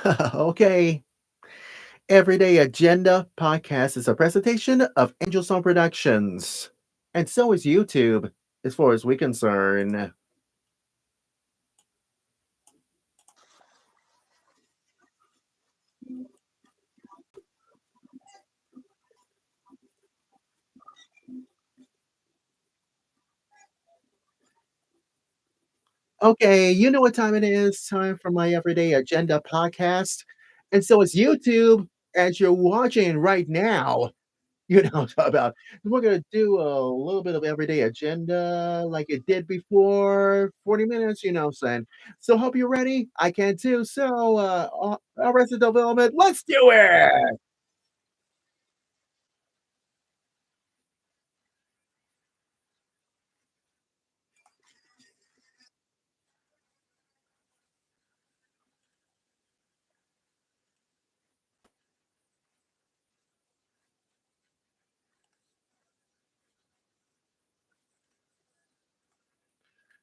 Okay. Everyday Agenda podcast is a presentation of Angel Song Productions. And so is YouTube, as far as we're concerned. Okay, you know what time it is. Time for my Everyday Agenda podcast. And so is YouTube, as you're watching right now. You know what I'm talking about. We're going to do a little bit of Everyday Agenda like it did before, 40 minutes, you know what I'm saying. So hope you're ready. I can too. So, Arrested Development, let's do it.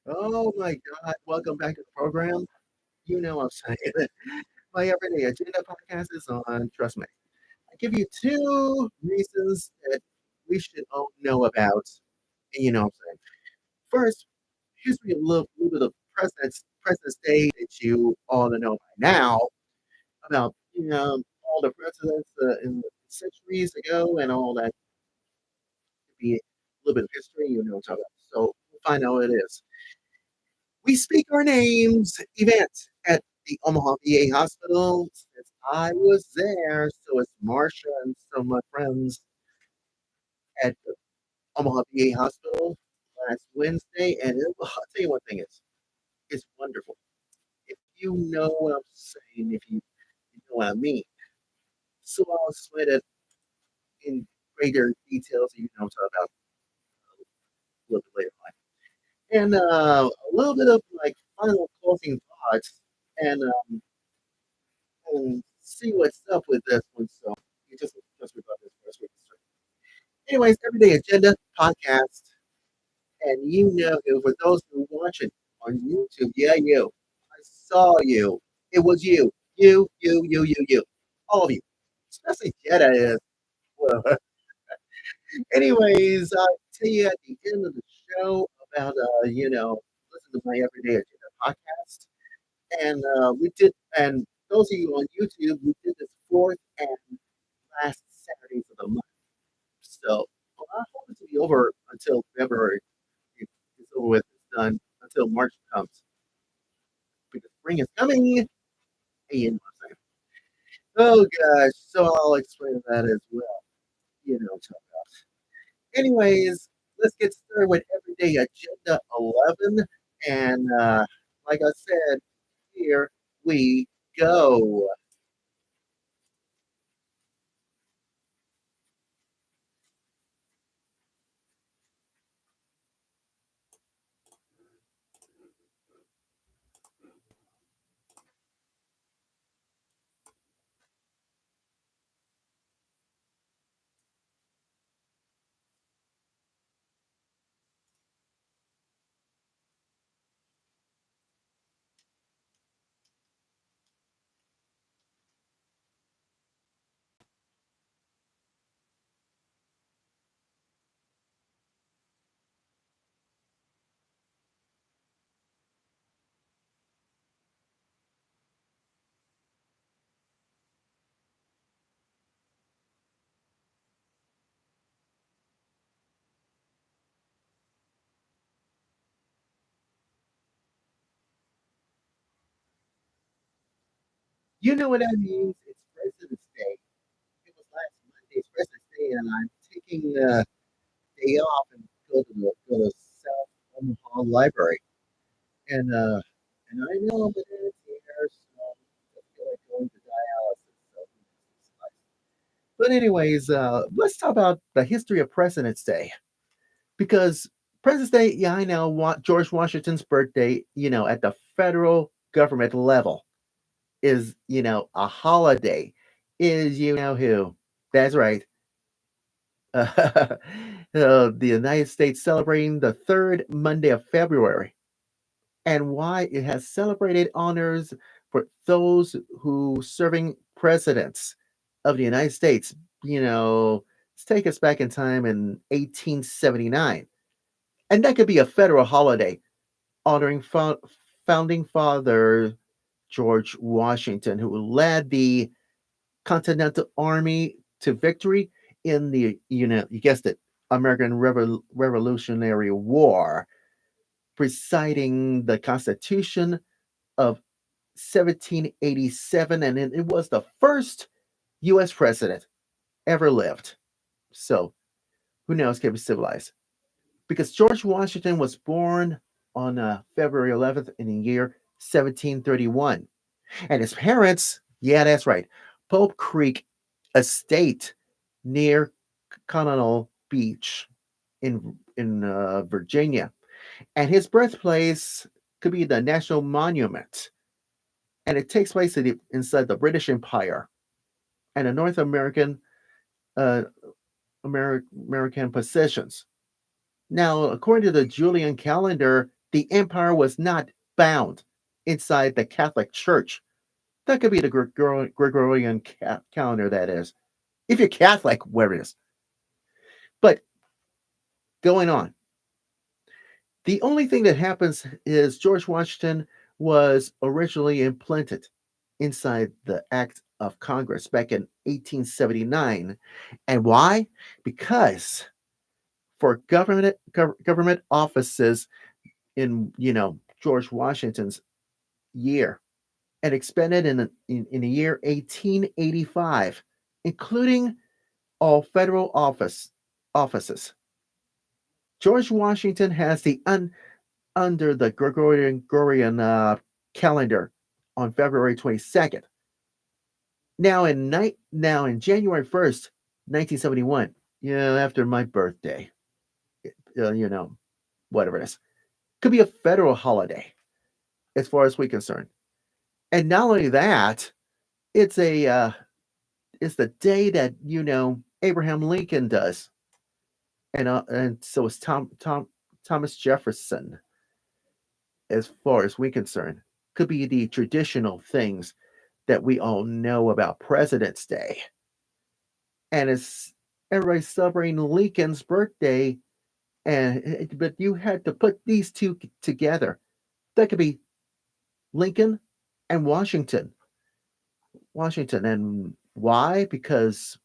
Oh my God. Welcome back to the program. You know what I'm saying. My Everyday Agenda podcast is on. Trust me. I give you two reasons that we should all know about. And you know what I'm saying. First, history a little bit of President's Day that you all know by now about, all the presidents in the centuries ago and all that. Be a little bit of history, you know what I'm talking about. So we'll find out what it is. We Speak Our Names event at the Omaha VA Hospital. Since I was there, so it's Marsha and some of my friends at the Omaha VA Hospital last Wednesday. And I'll tell you one thing, it's wonderful. If you know what I'm saying, if you know what I mean. So I'll explain it in greater details, you know, talk about a little bit later on. And a little bit of like final closing thoughts and see what's up with this one. So you just about this first week. Anyways, Everyday Agenda podcast. And you know, for those who watch it on YouTube, yeah, you. I saw you. It was you. You. All of you. Especially Jetta is. Well, anyways, I'll tell you at the end of the show about, listen to my Everyday Agenda podcast. And and those of you on YouTube, we did this fourth and last Saturdays of the month. So I hope it to be over until February. It's over with, it's done until March comes because spring is coming. Hey, you know what I'm saying? Oh gosh, so I'll explain that as well. You know what I'm talking about. Anyways, let's get started with Everyday Agenda 11. And like I said, here we go. You know what that means? It's President's Day. It was last Monday's President's Day, and I'm taking the day off and go to South Omaha Library. And I know that it's here, so I feel like going to dialysis. So it's nice. But anyways, let's talk about the history of President's Day because President's Day, yeah, I know George Washington's birthday, at the federal government level is, a holiday. Is you know who? That's right. The United States celebrating the third Monday of February, and why it has celebrated honors for those who serving presidents of the United States. You know, let's take us back in time in 1879, and that could be a federal holiday honoring founding father George Washington, who led the Continental Army to victory in the, you guessed it, American Revolutionary War, presiding the Constitution of 1787, and it was the first U.S. president ever lived. So, who knows, can be civilized. Because George Washington was born on February 11th in the year 1731. And his parents, yeah, that's right, Pope Creek Estate near Colonel Beach in Virginia. And his birthplace could be the National Monument. And it takes place inside the British Empire and the North uh, American possessions. Now, according to the Julian calendar, the empire was not bound inside the Catholic Church. That could be the Gregorian calendar, that is. If you're Catholic, where it is. But going on, the only thing that happens is George Washington was originally implanted inside the Act of Congress back in 1879. And why? Because for government offices in, George Washington's year and expanded in the year 1885, including all federal offices. George Washington has the under the Gregorian calendar on February 22nd. Now in January 1st, 1971, after my birthday, you know, whatever it is, could be a federal holiday as far as we're concerned. And not only that, it's a it's the day that Abraham Lincoln does, and so is Thomas Jefferson. As far as we're concerned, could be the traditional things that we all know about President's Day, and it's everybody's celebrating Lincoln's birthday, but you had to put these two together. That could be Lincoln and Washington, and why? Because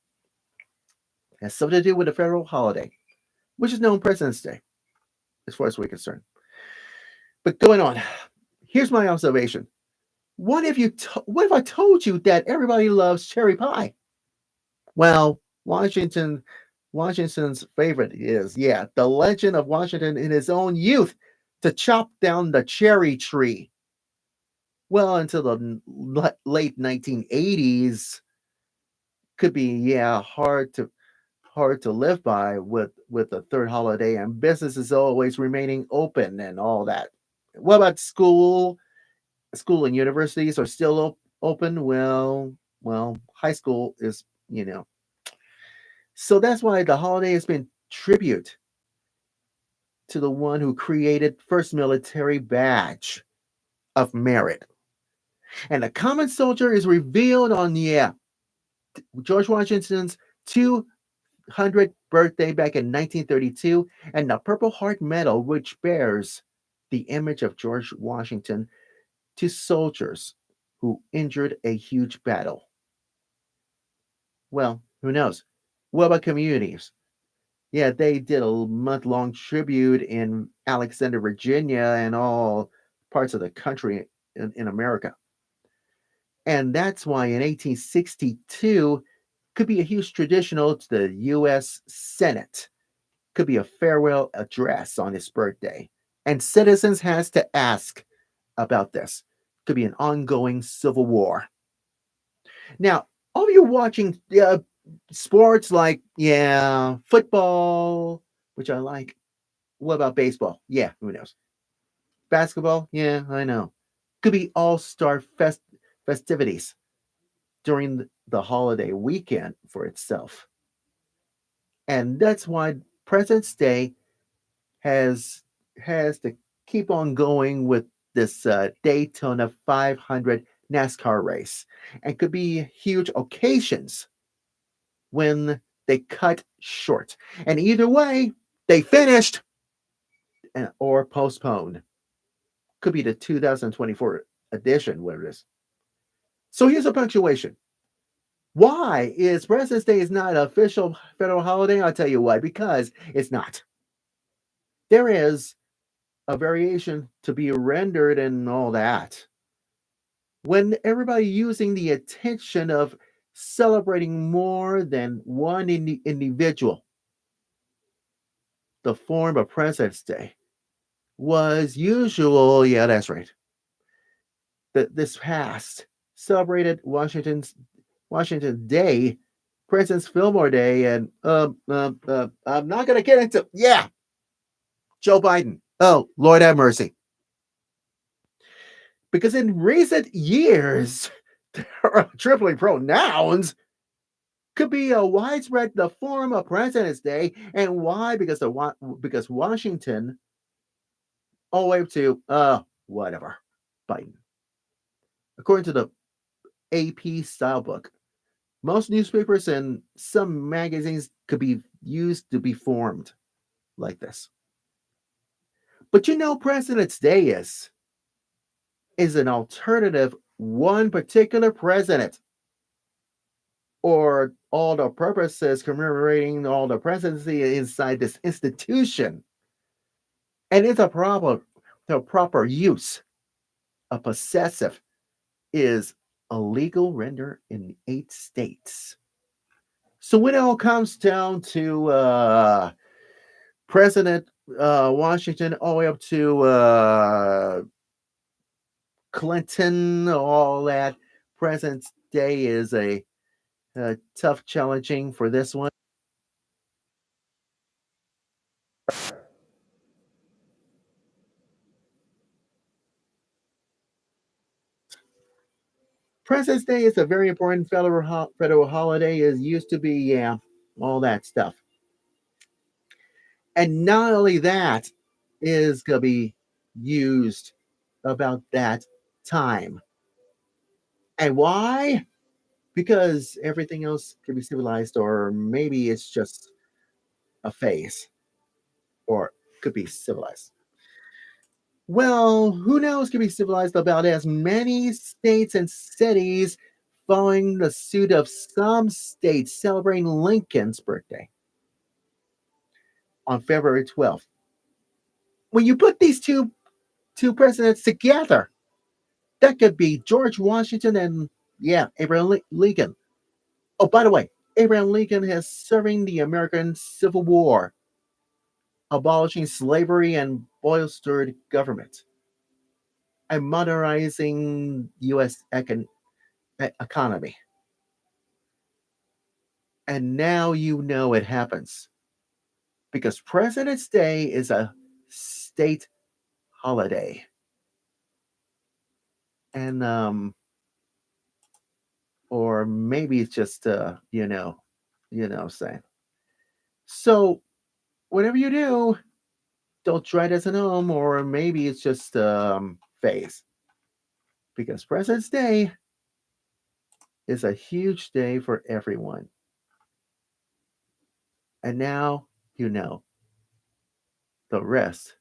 it has something to do with a federal holiday, which is known President's Day, as far as we're concerned. But going on, here's my observation. What if I told you that everybody loves cherry pie? Well, Washington's favorite is, yeah, the legend of Washington in his own youth to chop down the cherry tree. Well, until the late 1980s, could be, yeah, hard to live by with the third holiday and businesses always remaining open and all that. What about school? School and universities are still open. Well, high school is, so that's why the holiday has been tribute to the one who created first military badge of merit. And the common soldier is revealed on, yeah, George Washington's 200th birthday back in 1932, and the Purple Heart Medal, which bears the image of George Washington to soldiers who injured a huge battle. Well, who knows? What about communities? Yeah, they did a month-long tribute in Alexander, Virginia, and all parts of the country in America. And that's why in 1862 could be a huge traditional to the U.S. Senate. Could be a farewell address on his birthday. And citizens has to ask about this. Could be an ongoing civil war. Now, all of you watching sports like, yeah, football, which I like. What about baseball? Yeah, who knows? Basketball? Yeah, I know. Could be all-star festivities during the holiday weekend for itself. And that's why President's Day has to keep on going with this Daytona 500 NASCAR race, and could be huge occasions when they cut short. And either way, they finished or postponed. Could be the 2024 edition, whatever it is. So here's a punctuation. Why is President's Day is not an official federal holiday? I'll tell you why. Because it's not. There is a variation to be rendered and all that. When everybody using the attention of celebrating more than one individual, the form of President's Day was usual. Yeah, that's right. That this past celebrated Washington Day, President's Fillmore Day, and I'm not gonna get into Joe Biden. Oh, Lord have mercy. Because in recent years, tripling pronouns could be a widespread the form of President's Day, and why? Because Washington, all the way to whatever Biden. According to the AP style book, most newspapers and some magazines could be used to be formed like this. But President's Day is an alternative one particular president or all the purposes commemorating all the presidency inside this institution. And it's the proper use. A possessive is a legal render in 8 states. So when it all comes down to President Washington, all the way up to Clinton, all that, President's Day is a tough challenging for this one. President's Day is a very important federal holiday. Is used to be, all that stuff. And not only that is gonna be used about that time. And why? Because everything else can be civilized, or maybe it's just a phase, or could be civilized. Well, who knows? Could be civilized about as many states and cities following the suit of some states celebrating Lincoln's birthday on February 12th. When you put these two presidents together, that could be George Washington and Abraham Lincoln. Oh, by the way, Abraham Lincoln has serving the American Civil War, abolishing slavery and bolstered government, and modernizing U.S. economy. And now it happens because President's Day is a state holiday, and or maybe it's just saying. So whatever you do, don't try this at home, or maybe it's just phase. Because President's Day is a huge day for everyone. And now you know the rest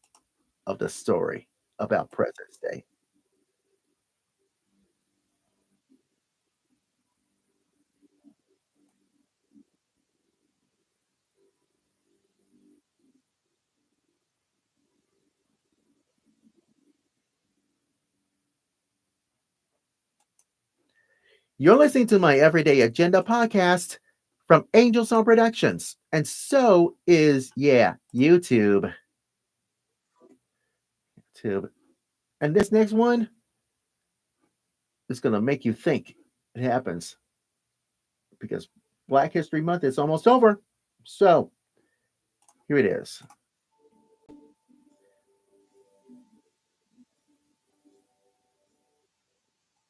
of the story about President's Day. You're listening to my Everyday Agenda podcast from Angels on Productions. And so is, YouTube. YouTube. And this next one is going to make you think it happens because Black History Month is almost over. So here it is.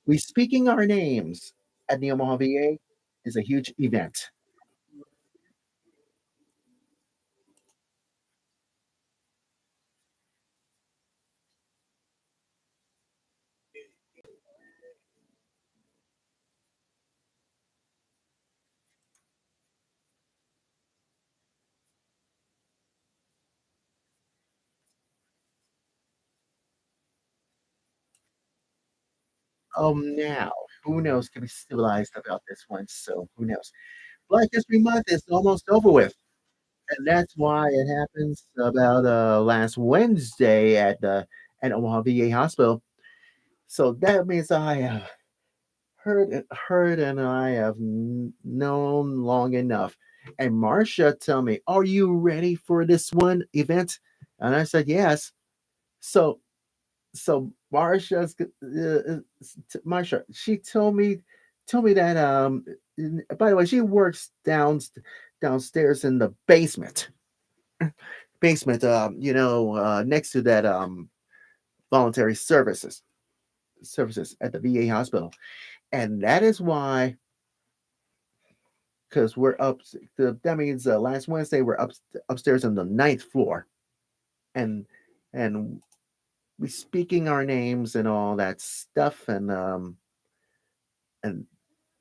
We speaking our names at the Omaha VA is a huge event. Now, who knows? Can be civilized about this one, so who knows? Black History Month is almost over with, and that's why it happens about last Wednesday at Omaha VA Hospital. So that means I have heard, and I have known long enough. And Marcia tell me, "Are you ready for this one event?" And I said, "Yes." So Marsha, she told me that by the way, she works downstairs in the basement, next to that voluntary services at the VA hospital. And that is why, because we're up, that means last Wednesday we're upstairs on the ninth floor, and and we speaking our names and all that stuff, and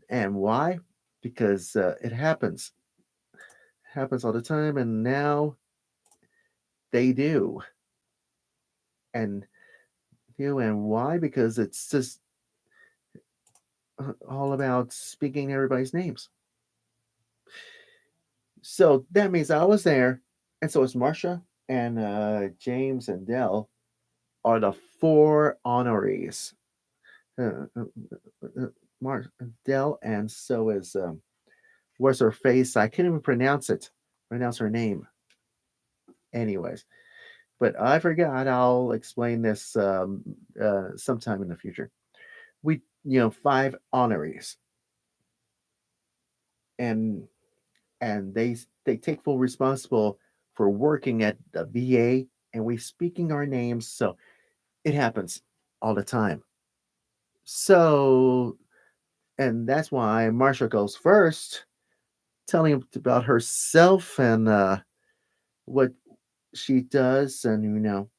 and why? Because it happens all the time, and now they do, and and why? Because it's just all about speaking everybody's names. So that means I was there, and so it's Marcia and James and Dell are the four honorees. Uh, uh, Mar- Dell, and so is what's her face? I can't even pronounce her name. Anyways, but I forgot. I'll explain this sometime in the future. We, five honorees, and they take full responsible for working at the VA, and we speaking our names, so it happens all the time. So, and that's why Marsha goes first, telling him about herself and what she does, and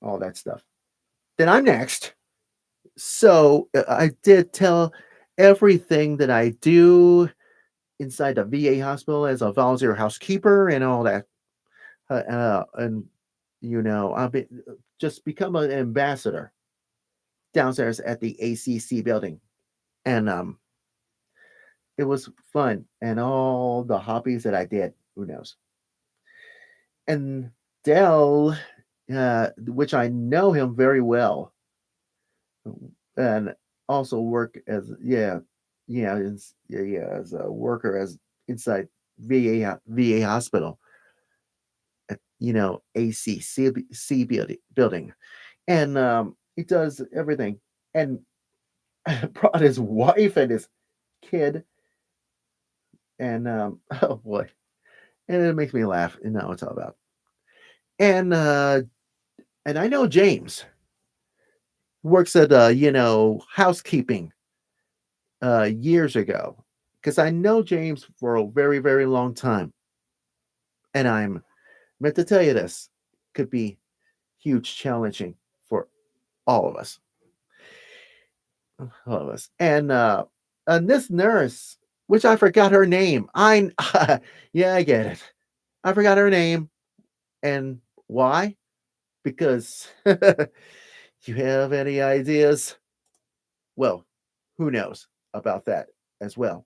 all that stuff. Then I'm next. So I did tell everything that I do inside the VA hospital as a volunteer housekeeper and all that. And I've been just become an ambassador downstairs at the ACC building, and it was fun and all the hobbies that I did. Who knows? And Dell, which I know him very well, and also work as as a worker as inside VA hospital at ACC building, and he does everything, and brought his wife and his kid, and oh boy, and it makes me laugh. You know what it's all about, and I know James works at housekeeping years ago, because I know James for a very, very long time. And I'm meant to tell you this could be huge challenging for all of us. All of us. And this nurse, which I forgot her name. Yeah, I get it. I forgot her name. And why? Because you have any ideas? Well, who knows about that as well?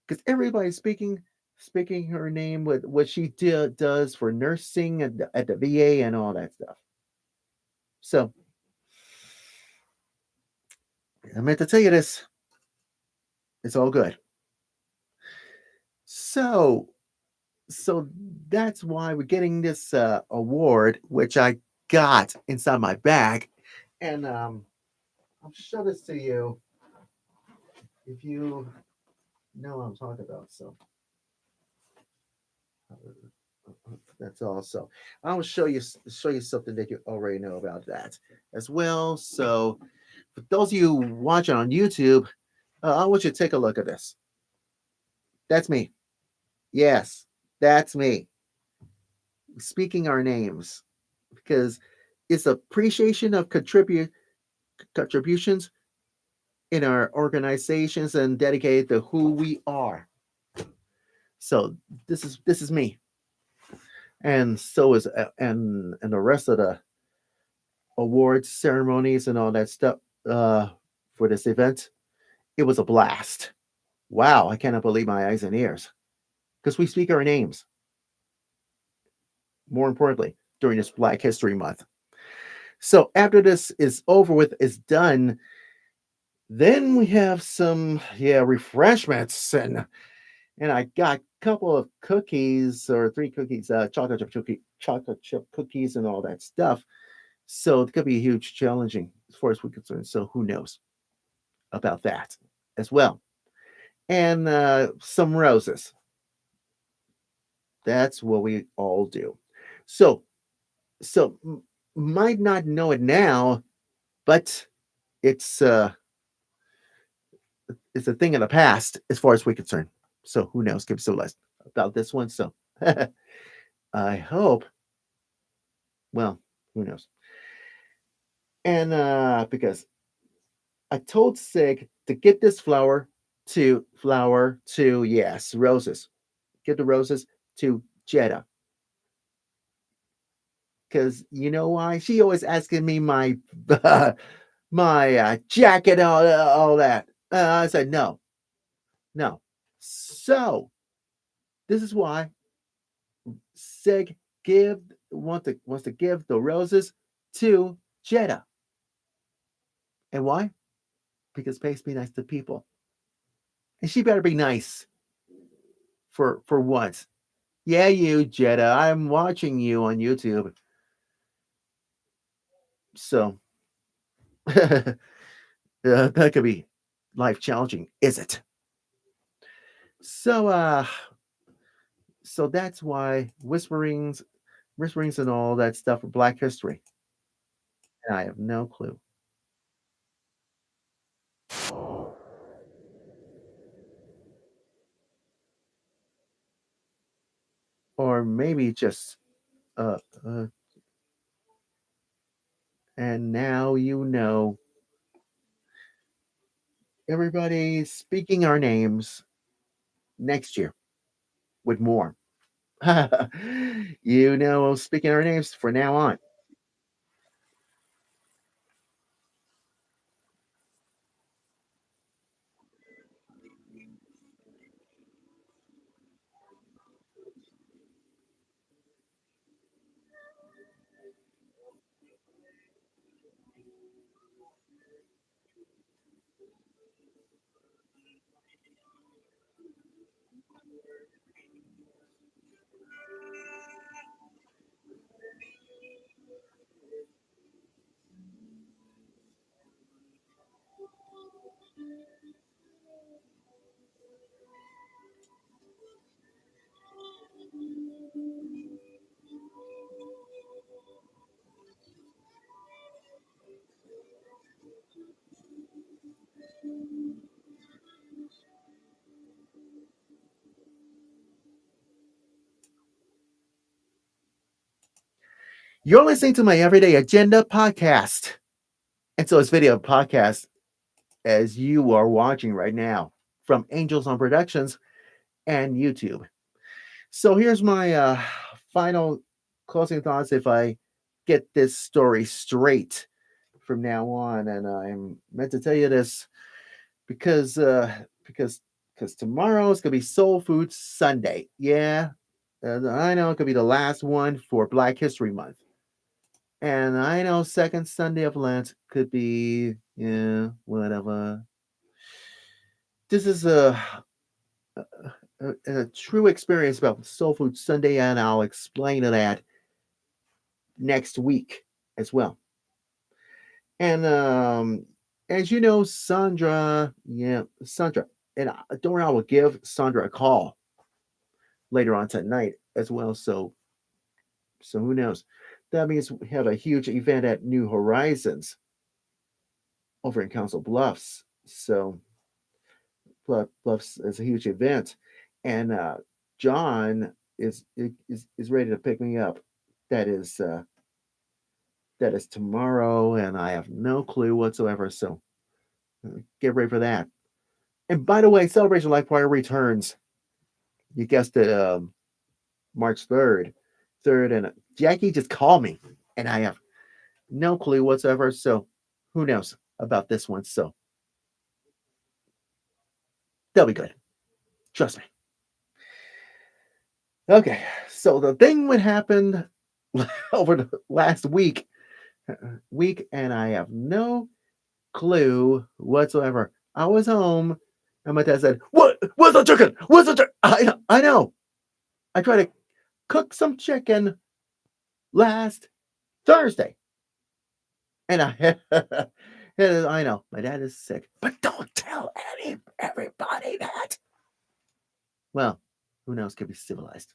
Because everybody's speaking her name with what she does for nursing at the VA and all that stuff. So I meant to tell you this. It's all good. So so that's why we're getting this award, which I got inside my bag, and I'll show this to you if you know what I'm talking about. So that's all. So I'll show you something that you already know about that as well. So for those of you watching on YouTube, I want you to take a look at this. That's me. Yes, that's me speaking our names, because it's appreciation of contributions in our organizations and dedicated to who we are. So this is me, and so is and the rest of the awards ceremonies and all that stuff uh, for this event. It was a blast. Wow, I cannot believe my eyes and ears because we speak our names. More importantly, during this Black History Month. So after this is over with, is done, then we have some refreshments and I got a couple of cookies or three cookies, chocolate chip cookies and all that stuff. So it could be huge challenging as far as we're concerned. So who knows about that as well. And some roses. That's what we all do. So so might not know it now, but it's uh it's a thing in the past as far as we're concerned. So who knows? Give us a list about this one. So I hope, well, who knows? And because I told Sig to get this flower to yes, roses. Get the roses to Jeddah. Because you know why? She always asking me my my jacket, all that. I said no, no. So this is why Sig wants to give the roses to Jeddah. And why? Because Pace be nice to people, and she better be nice for once. Yeah, you Jeddah, I'm watching you on YouTube. So that could be life challenging, is it? So so that's why whisperings and all that stuff for Black History. And I have no clue. Or maybe just uh, uh and now you know everybody speaking our names next year with more. You know, speaking our names for now on. You're listening to my Everyday Agenda podcast. And so it's video podcast as you are watching right now from Angels on Productions and YouTube. So here's my final closing thoughts if I get this story straight from now on. And I'm meant to tell you this because because tomorrow is gonna be Soul Food Sunday. Yeah, I know it could be the last one for Black History Month, and I know second Sunday of Lent could be whatever. This is a true experience about Soul Food Sunday, and I'll explain that next week as well. And as you know, Sandra, and don't worry, I will give Sandra a call later on tonight as well. So who knows? That means we have a huge event at New Horizons over in Council Bluffs. So Bluffs is a huge event, and John is ready to pick me up. That is uh, that is tomorrow, and I have no clue whatsoever. So get ready for that. And by the way, Celebration Life Choir returns. You guessed it, March 3rd. And Jackie just called me, and I have No clue whatsoever. So who knows about this one? So they'll be good. Trust me. Okay. So the thing what happened over the last week, and I have no clue whatsoever. I was home, and my dad said, "What? Where's the chicken? Where's the chicken?" I know. I tried to cook some chicken last Thursday, and and I know my dad is sick, but don't tell everybody that. Well, who knows? Could be civilized.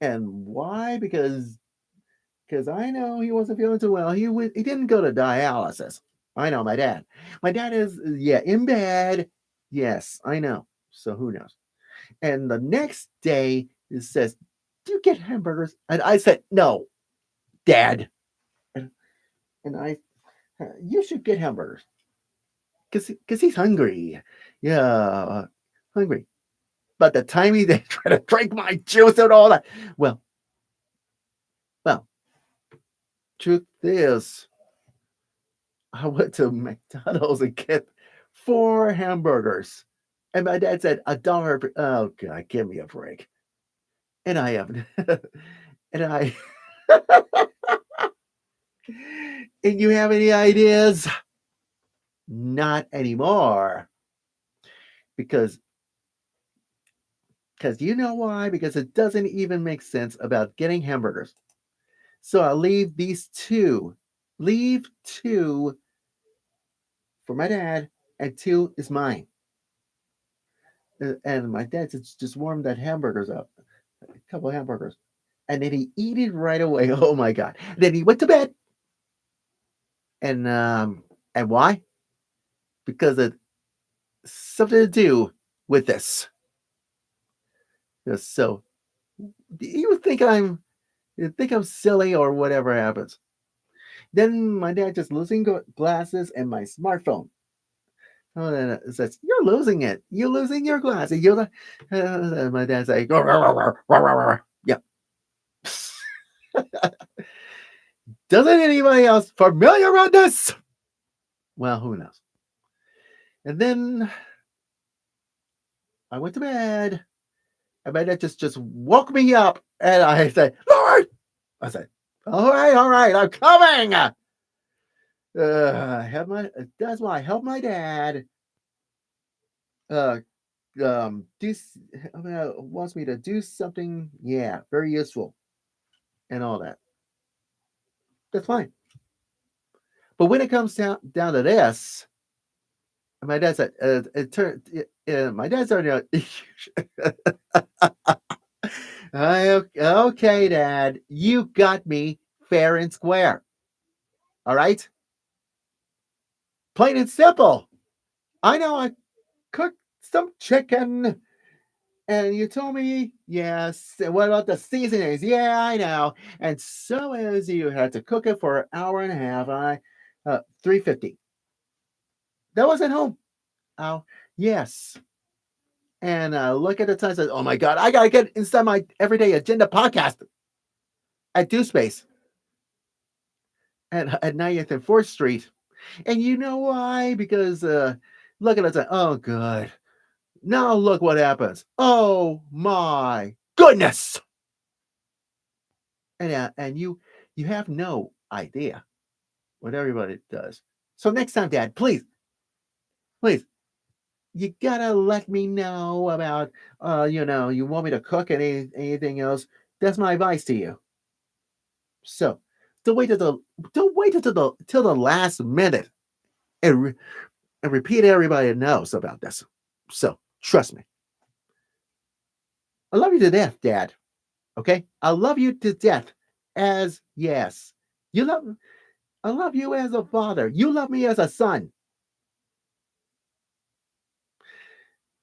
And why? Because I know he wasn't feeling too well. He didn't go to dialysis. I know my dad. My dad is in bed. Yes, I know. So who knows? And the next day it says, "Do you get hamburgers?" And I said, "No, Dad." And, and you should get hamburgers because he's hungry. Yeah, hungry. But the time he they try to drink my juice and all that. Well, well, truth is, I went to McDonald's and get 4 hamburgers. And my dad said $1. Oh God, give me a break. And I have, and I, and you have any ideas? Not anymore. Because, because you know why? Because it doesn't even make sense about getting hamburgers. So I'll leave two for my dad, and two is mine. And my dad just warmed that hamburgers up, a couple of hamburgers, and then he eat it right away. Oh my God! Then he went to bed, and why? Because it's something to do with this. So you think I'm silly or whatever happens. Then my dad just losing glasses and my smartphone. Oh, then it says, "You're losing it. You're losing your glasses." My dad's like, "Rah, rah, rah, rah, rah, rah." Yeah. Doesn't anybody else familiar with this? Well, who knows? And then I went to bed, and my dad just woke me up, and I said, "Lord," I said, all right, I'm coming." I have my. That's why I helped my dad. Uh, do wants me to do something. Yeah, very useful and all that. That's fine. But when it comes down to this, my dad said, it turned. My dad started. Okay, Dad, you got me fair and square. All right, plain and simple. I know I cooked some chicken. And you told me, yes. And what about the seasonings? Yeah, I know. And so is you had to cook it for an hour and a half. 350. That was at home. Oh, yes. And look at the time. Says, "Oh my God, I gotta get inside my everyday agenda podcast at Do Space at 90th and 4th Street." And you know why? Because look at it. Oh, good. Now look what happens. Oh my goodness. And you have no idea what everybody does. So next time, Dad, please, you gotta let me know about you want me to cook anything else. That's my advice to you. So don't wait until the last minute and, and repeat everybody knows about this. So trust me. I love you to death, Dad. Okay? I love you to death as yes. You love I love you as a father. You love me as a son.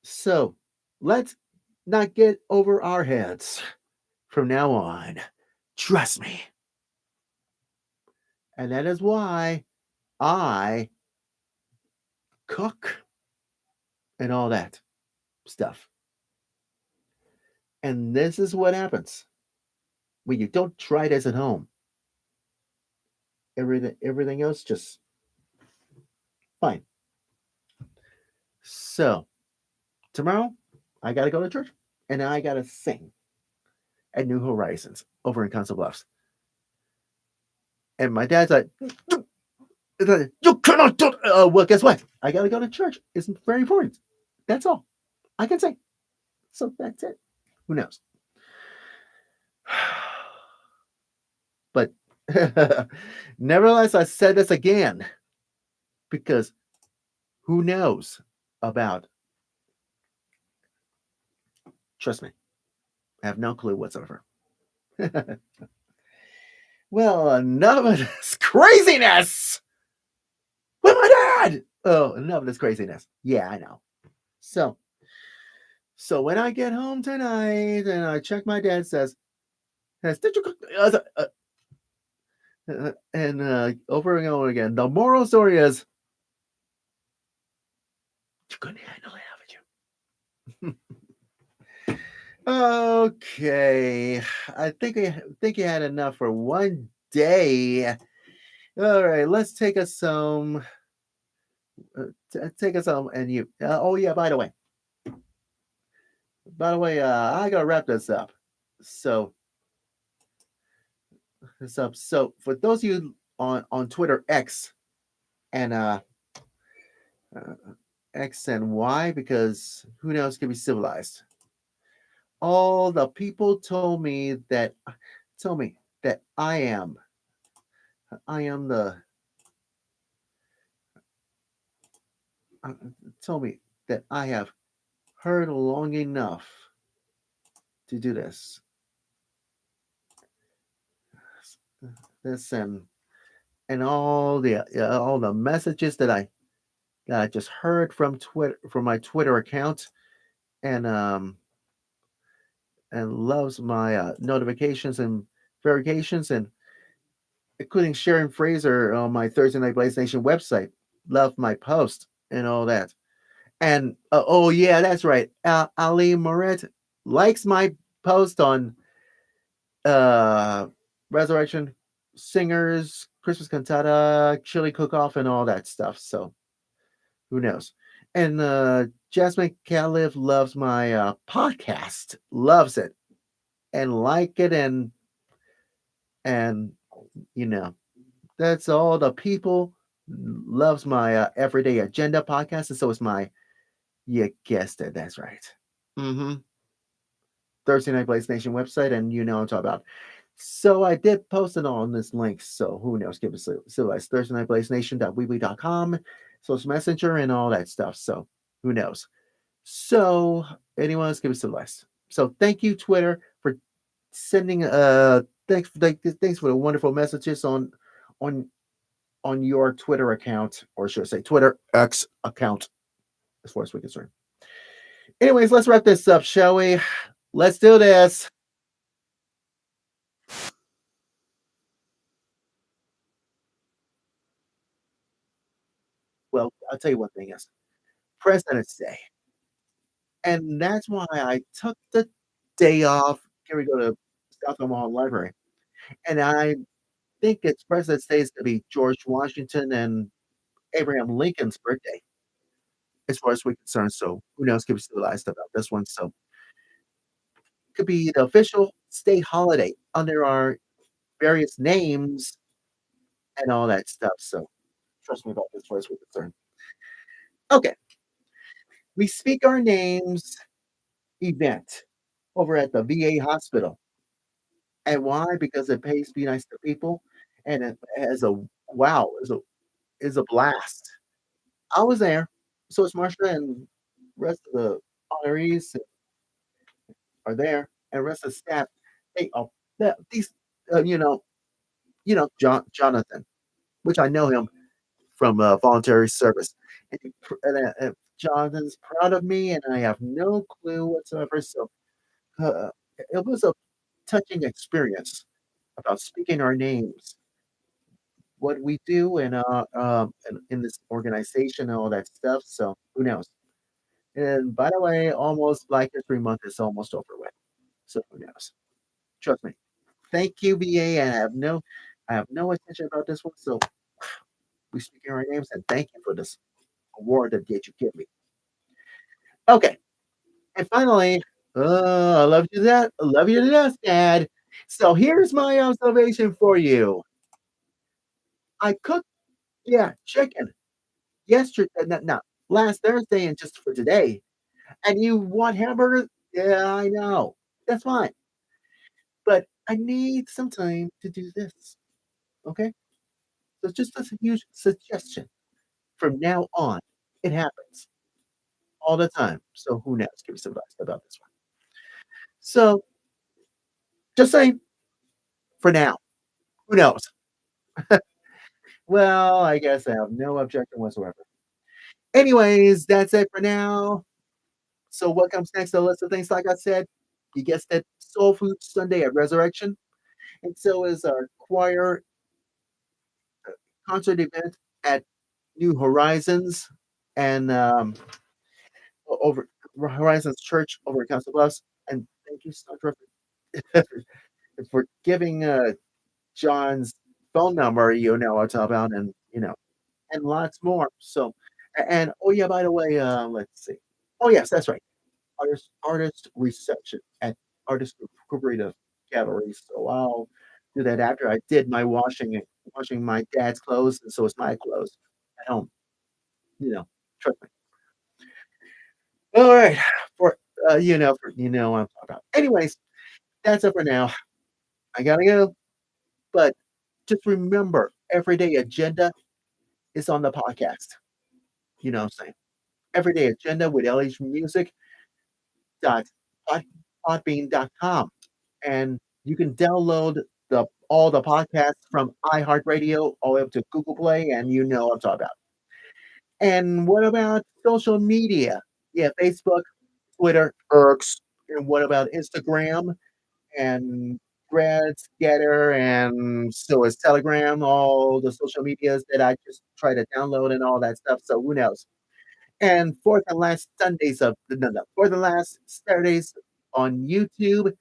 So let's not get over our heads from now on. Trust me. And that is why I cook and all that stuff. And this is what happens when you don't try this at home. everything else just fine. So tomorrow I gotta go to church and I gotta sing at New Horizons over in Council Bluffs. And my dad's like, "You cannot do." Well, guess what? I gotta go to church. It's very important. That's all I can say. So that's it. Who knows? But nevertheless, I said this again because who knows about? Trust me, I have no clue whatsoever. Well, enough of this craziness with my dad. Oh, enough of this craziness. Yeah, I know. So, so when I get home tonight and I check, my dad says, "Did you cook?" And over and over again. The moral story is you couldn't handle it, haven't you? Okay, I think you had enough for one day. All right, let's take us some. Take us home, and you. Oh yeah, I gotta wrap this up. So So for those of you on Twitter X and uh, X and Y, because who knows, can be civilized. All the people told me that I am the uh, told me that I have heard long enough to do this and all the messages that I just heard from Twitter from my Twitter account and loves my notifications and verifications and including Sharon Fraser on my Thursday Night Blaze Nation website. Love my post and all that. And oh yeah, that's right. Ali Moret likes my post on uh Resurrection Singers, Christmas Cantata, Chili Cook Off, and all that stuff. So who knows? And Jasmine Calif loves my podcast, loves it and like it and you know that's all the people loves my everyday agenda podcast, and so is my you guessed it, that's right. Mm-hmm. Thursday Night Blaze Nation website, and you know what I'm talking about. So I did post it on this link. So who knows? Give us a civilized Thursday Night Blaze Nation.weebly.com, social messenger, and all that stuff. So who knows? So anyone else give us civilized. So thank you, Twitter, for sending thanks for the wonderful messages on on your Twitter account, or should I say Twitter X account, as far as we're concerned. Anyways, let's wrap this up, shall we? Let's do this. Well, I'll tell you one thing is President's Day. And that's why I took the day off. Here we go to South Omaha Library. And I think it's President's Day is gonna be George Washington and Abraham Lincoln's birthday, as far as we're concerned. So who knows, keep civilized about this one. So could be the official state holiday under our various names and all that stuff. So trust me about this, as far as we're concerned. Okay, we speak our names event over at the VA hospital. And why? Because it pays to be nice to people, and it has a wow, is a blast. I was there, so it's Marsha and rest of the honorees are there, and rest of the staff. They are these, you know, Jonathan, which I know him from voluntary service, and Jonathan's proud of me, and I have no clue whatsoever. So uh, it was a touching experience about speaking our names, what we do in this organization and all that stuff. So who knows? And by the way, almost Black History Month is almost over with. So who knows? Trust me. Thank you, BA. And I have no I have no intention about this one, so we speak in our names and thank you for this award that you give me. Okay, and finally, I love you to death. I love you to death, Dad. So here's my observation for you. I cooked, yeah, chicken yesterday, no, last Thursday and just for today. And you want hamburgers? Yeah, I know. That's fine. But I need some time to do this. Okay? So just a huge suggestion. From now on, it happens all the time. So who knows? Give me some advice about this one. So just saying, for now, who knows? Well, I guess I have no objection whatsoever. Anyways, that's it for now. So what comes next? A list of things, like I said, you guessed it, Soul Food Sunday at Resurrection. And so is our choir concert event at New Horizons and over Horizons Church over at Council Bluffs. And thank you, Sandra, for giving John's phone number. You know what I'm talking about, and and lots more. So, and oh yeah, by the way, let's see. Oh yes, that's right. Artist reception at Artist Creative Gallery. So I'll do that after I did my washing my dad's clothes, and so it's my clothes at home. You know, trust me. All right, for what I'm talking about. Anyways, that's it for now. I gotta go, but just remember, everyday agenda is on the podcast. You know what I'm saying? Everyday agenda with LHMusic dot podbean.com. And you can download all the podcasts from iHeartRadio all the way up to Google Play, and you know what I'm talking about. And what about social media? Yeah, Facebook, Twitter, X, and what about Instagram and Threads, Getter, and so is Telegram, all the social medias that I just try to download and all that stuff. So who knows? And fourth and last Sundays of no, fourth and last Saturdays on YouTube.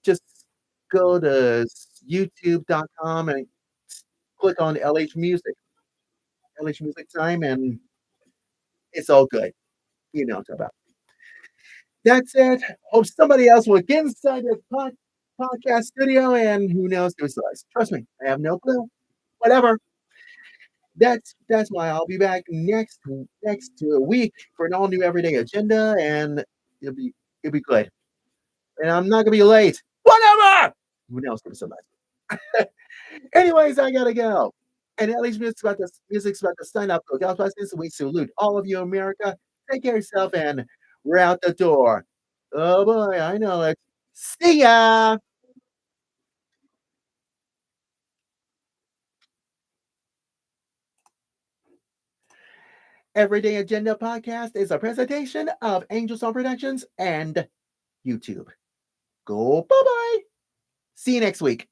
Just go to youtube.com and click on LH Music Time, and it's all good. You know what I'm talking about. That's it. Hope somebody else will get inside the podcast studio, and who knows who's lies. Trust me, I have no clue. Whatever. That's why I'll be back next week for an all new everyday agenda, and it'll be it'll be good. And I'm not gonna be late. Whatever. Who knows? Give me some Anyways, I gotta go. And at least music's about to sign up. So God bless this. We salute all of you, America. Take care of yourself, and we're out the door. Oh boy, I know it. See ya. Everyday Agenda Podcast is a presentation of Angel Song Productions and YouTube. Go bye bye. See you next week.